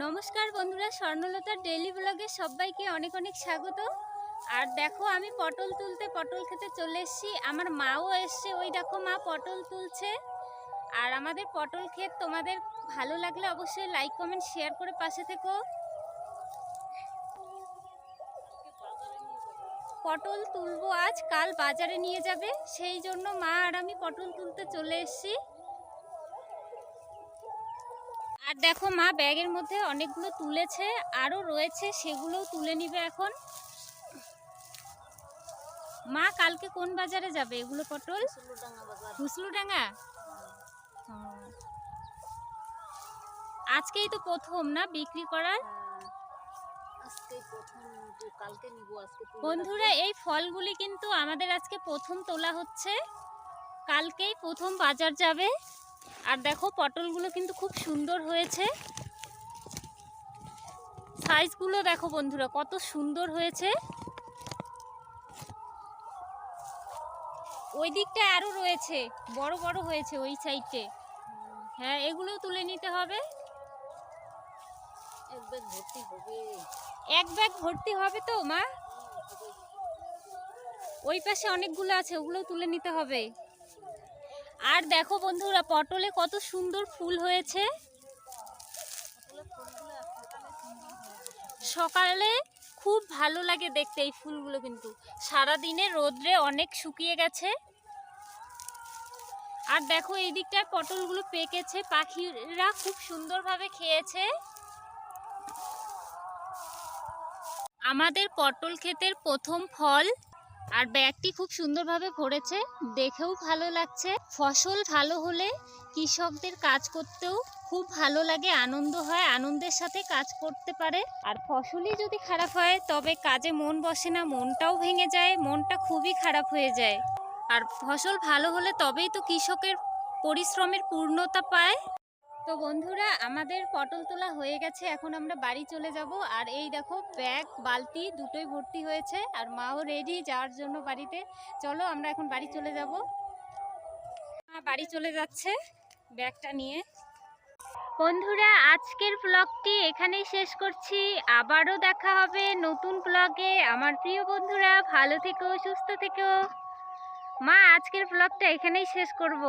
নমস্কার বন্ধুরা, স্বর্ণলতার ডেইলি ব্লগে সবাইকে অনেক অনেক স্বাগত। আর দেখো, আমি পটল খেতে চলে এসেছি। আমার মাও এসছে, ওই দেখো মা পটল তুলছে। আর আমাদের পটল ক্ষেত তোমাদের ভালো লাগলে অবশ্যই লাইক কমেন্ট শেয়ার করে পাশে থেকো। পটল তুলবো আজ, কাল বাজারে নিয়ে যাবে, সেই জন্য মা আর আমি পটল তুলতে চলে এসেছি। আর দেখো মা ব্যাগের মধ্যে অনেকগুলো তুলেছে, আরও রয়েছে, সেগুলোও তুলে নিবে এখন। মা কালকে কোন বাজারে যাবে এগুলো পটল? হুসলুডাঙ্গা। আজকেই তো প্রথম না বিক্রি করার? বন্ধুরা, এই ফলগুলি কিন্তু আমাদের আজকে প্রথম তোলা হচ্ছে, কালকেই প্রথম বাজার যাবে। আর দেখো পটলগুলো কিন্তু খুব সুন্দর হয়েছে, সাইজগুলো দেখো বন্ধুরা কত সুন্দর হয়েছে। ওই দিকটা আরো রয়েছে, বড় বড় হয়েছে ওই সাইডে। হ্যাঁ, এগুলোও তুলে নিতে হবে। এক ব্যাগ ভর্তি হবে তো মা? ওই পাশে অনেকগুলো আছে, ওগুলোও তুলে নিতে হবে। আর দেখো বন্ধুরা, পটলে কত সুন্দর ফুল হয়েছে। সকালে খুব ভালো লাগে দেখতে এই ফুলগুলো, কিন্তু সারাদিনে রোদ্রে অনেক শুকিয়ে গেছে। আর দেখো এই দিকটায় পটলগুলো পেকেছে, পাখিরা খুব সুন্দরভাবে খেয়েছে। আমাদের পটল ক্ষেতের প্রথম ফল। আর ব্যাগটি খুব সুন্দরভাবে ভরেছে, দেখেও ভালো লাগছে। ফসল ভালো হলে কৃষকদের কাজ করতেও খুব ভালো লাগে, আনন্দ হয়, আনন্দের সাথে কাজ করতে পারে। আর ফসলই যদি খারাপ হয় তবে কাজে মন বসে না, মনটাও ভেঙে যায়, মনটা খুবই খারাপ হয়ে যায়। আর ফসল ভালো হলে তবেই তো কৃষকের পরিশ্রমের পূর্ণতা পায়। তো বন্ধুরা, আমাদের পটল তোলা হয়ে গেছে, এখন আমরা বাড়ি চলে যাব। আর এই দেখো ব্যাগ বালতি দুটোই ভর্তি হয়েছে, আর মাও রেডি যাওয়ার জন্য বাড়িতে। চলো আমরা এখন বাড়ি চলে যাব। বাড়ি চলে যাচ্ছে ব্যাগটা নিয়ে। বন্ধুরা, আজকের ব্লগটি এখানেই শেষ করছি, আবারও দেখা হবে নতুন ব্লগে। আমার প্রিয় বন্ধুরা, ভালো থেকো, সুস্থ থেকো। মা, আজকের ব্লগটা এখানেই শেষ করব।